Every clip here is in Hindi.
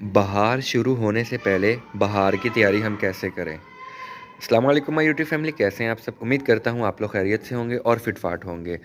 बहार शुरू होने से पहले बहार की तैयारी हम कैसे करें? अस्सलाम वालेकुम माय यूट्यूब फैमिली, कैसे हैं आप सब? उम्मीद करता हूँ आप लोग खैरियत से होंगे और फिट-फाट होंगे।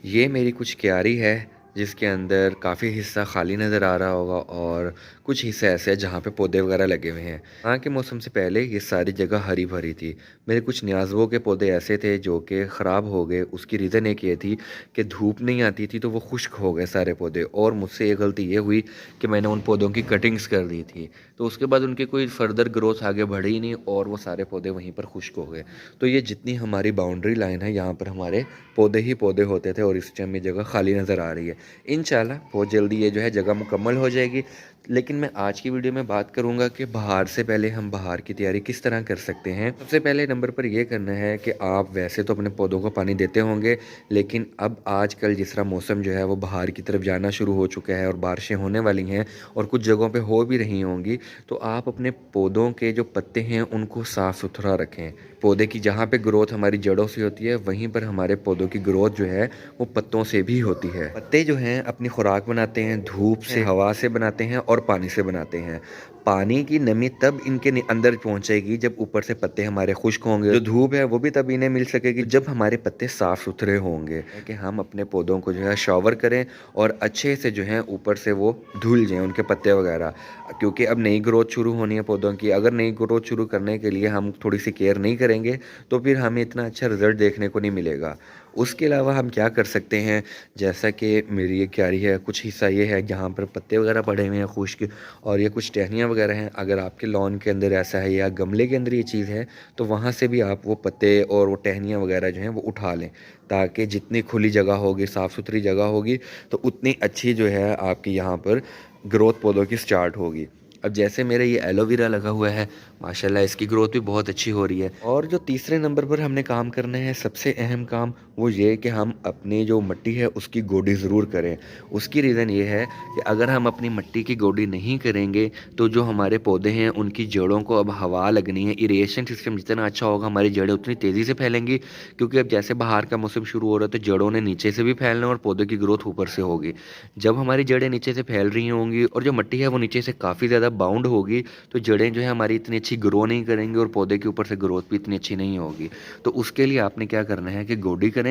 ये मेरी कुछ क्यारी है जिसके अंदर काफ़ी हिस्सा खाली नज़र आ रहा होगा और कुछ हिस्से ऐसे हैं जहाँ पे पौधे वगैरह लगे हुए हैं। यहाँ के मौसम से पहले ये सारी जगह हरी-भरी थी। मेरे कुछ न्याज़ुओं के पौधे ऐसे थे जो कि ख़राब हो गए, उसकी रीज़न एक ये थी कि धूप नहीं आती थी तो वो खुश्क हो गए सारे पौधे, और मुझसे ये गलती ये हुई कि मैंने उन पौधों की कटिंग्स कर दी थी। तो उसके बाद उनकी कोई फ़र्दर ग्रोथ आगे बढ़ी ही नहीं और वो सारे पौधे वहीं पर खुश्क हो गए। तो ये जितनी हमारी बाउंड्री लाइन है, यहाँ पर हमारे पौधे ही पौधे होते थे और इस टाइम ये जगह खाली नज़र आ रही है। इंशाल्लाह बहुत जल्दी ये जो है जगह मुकम्मल हो जाएगी। लेकिन मैं आज की वीडियो में बात करूँगा कि बहार से पहले हम बहार की तैयारी किस तरह कर सकते हैं। सबसे पहले नंबर पर ये करना है कि आप वैसे तो अपने पौधों को पानी देते होंगे, लेकिन अब आजकल जिस तरह मौसम जो है वो बहार की तरफ जाना शुरू हो चुका है और बारिशें होने वाली हैं और कुछ जगहों पे हो भी रही होंगी, तो आप अपने पौधों के जो पत्ते हैं उनको साफ़ सुथरा रखें। पौधे की जहाँ पे ग्रोथ हमारी जड़ों से होती है, वहीं पर हमारे पौधों की ग्रोथ जो है वो पत्तों से भी होती है। पत्ते जो हैं अपनी खुराक बनाते हैं, धूप से, हवा से बनाते हैं और पानी से बनाते हैं। पानी की नमी तब इनके अंदर पहुंचेगी जब ऊपर से पत्ते हमारे खुश्क होंगे। जो धूप है वो भी तब इन्हें मिल सकेगी जब हमारे पत्ते साफ सुथरे होंगे। कि हम अपने पौधों को जो है शॉवर करें और अच्छे से जो है ऊपर से वो धुल जाएं उनके पत्ते वगैरह, क्योंकि अब नई ग्रोथ शुरू होनी है पौधों की। अगर नई ग्रोथ शुरू करने के लिए हम थोड़ी सी केयर नहीं करेंगे तो फिर हमें इतना अच्छा रिजल्ट देखने को नहीं मिलेगा। उसके अलावा हम क्या कर सकते हैं, जैसा कि मेरी ये क्यारी है, कुछ हिस्सा ये है जहाँ पर पत्ते वगैरह पड़े हुए हैं खुश्क, और ये कुछ टहनियाँ वगैरह हैं। अगर आपके लॉन के अंदर ऐसा है या गमले के अंदर ये चीज़ है, तो वहाँ से भी आप वो पत्ते और वो टहनियाँ वगैरह जो हैं वो उठा लें, ताकि जितनी खुली जगह होगी, साफ़ सुथरी जगह होगी, तो उतनी अच्छी जो है आपकी यहाँ पर ग्रोथ पौधों की स्टार्ट होगी। अब जैसे मेरे ये एलोवेरा लगा हुआ है, माशाल्लाह इसकी ग्रोथ भी बहुत अच्छी हो रही है। और जो तीसरे नंबर पर हमने काम करना है, सबसे अहम काम, वो ये कि हम अपनी जो मिट्टी है उसकी गोडी ज़रूर करें। उसकी रीज़न ये है कि अगर हम अपनी मिट्टी की गोडी नहीं करेंगे तो जो हमारे पौधे हैं उनकी जड़ों को अब हवा लगनी है, इरिगेशन सिस्टम जितना अच्छा होगा हमारी जड़ें उतनी तेज़ी से फैलेंगी, क्योंकि अब जैसे बाहर का मौसम शुरू हो रहा है तो जड़ों ने नीचे से भी फैलना और पौधों की ग्रोथ ऊपर से होगी। जब हमारी जड़ें नीचे से फैल रही होंगी और जो मिट्टी है वो नीचे से काफ़ी ज़्यादा बाउंड होगी, तो जड़ें जो है हमारी इतनी अच्छी ग्रो नहीं करेंगी और पौधे के ऊपर से ग्रोथ भी इतनी अच्छी नहीं होगी। तो उसके लिए आपने क्या करना है कि गोडी करें।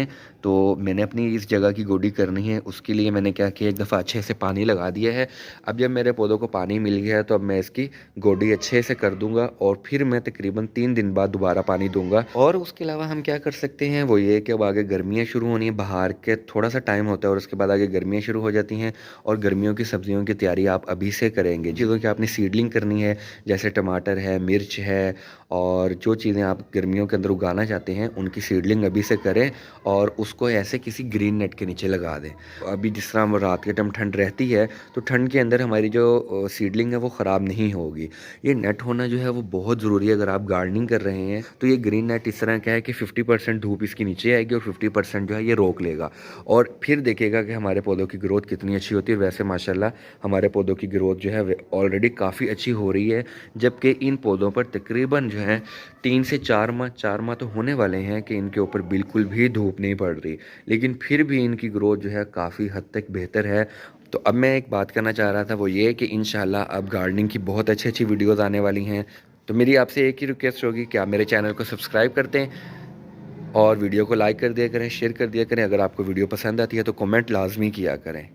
तो मैंने अपनी इस जगह की गोडी करनी है, उसके लिए मैंने क्या किया, एक दफ़ा अच्छे से पानी लगा दिया है। अब जब मेरे पौधों को पानी मिल गया है तो अब मैं इसकी गोडी अच्छे से कर दूंगा और फिर मैं तकरीबन 3 दिन बाद दोबारा पानी दूंगा। और उसके अलावा हम क्या कर सकते हैं, वो ये कि अब आगे गर्मियाँ शुरू होनी है, बाहर के थोड़ा सा टाइम होता है और उसके बाद आगे गर्मियाँ शुरू हो जाती हैं और गर्मियों की सब्जियों की तैयारी आप अभी से करेंगे। चीज़ों की आपने सीडलिंग करनी है, जैसे टमाटर है, मिर्च है, और जो चीज़ें आप गर्मियों के अंदर उगाना चाहते हैं उनकी सीडलिंग अभी से करें और उसको ऐसे किसी ग्रीन नेट के नीचे लगा दें। अभी जिस तरह हम रात के टाइम ठंड रहती है, तो ठंड के अंदर हमारी जो सीडलिंग है वो ख़राब नहीं होगी। ये नेट होना जो है वो बहुत ज़रूरी है। अगर आप गार्डनिंग कर रहे हैं तो ये ग्रीन नेट इस तरह का है कि 50% धूप इसके नीचे आएगी और 50% जो है ये रोक लेगा, और फिर देखेगा कि हमारे पौधों की ग्रोथ कितनी अच्छी होती है। वैसे माशाल्लाह हमारे पौधों की ग्रोथ जो है ऑलरेडी काफ़ी अच्छी हो रही है, जबकि इन पौधों पर तकरीबन जो है 3 से 4 माह तो होने वाले हैं कि इनके ऊपर बिल्कुल भी धूप नहीं पड़ रही, लेकिन फिर भी इनकी ग्रोथ जो है काफ़ी हद तक बेहतर है। तो अब मैं एक बात करना चाह रहा था, वो ये कि इंशाल्लाह अब गार्डनिंग की बहुत अच्छी अच्छी वीडियोज़ आने वाली हैं। तो मेरी आपसे एक ही रिक्वेस्ट होगी कि आप मेरे चैनल को सब्सक्राइब कर दें और वीडियो को लाइक कर दिया करें, शेयर कर दिया करें। अगर आपको वीडियो पसंद आती है तो कमेंट लाजमी किया करें।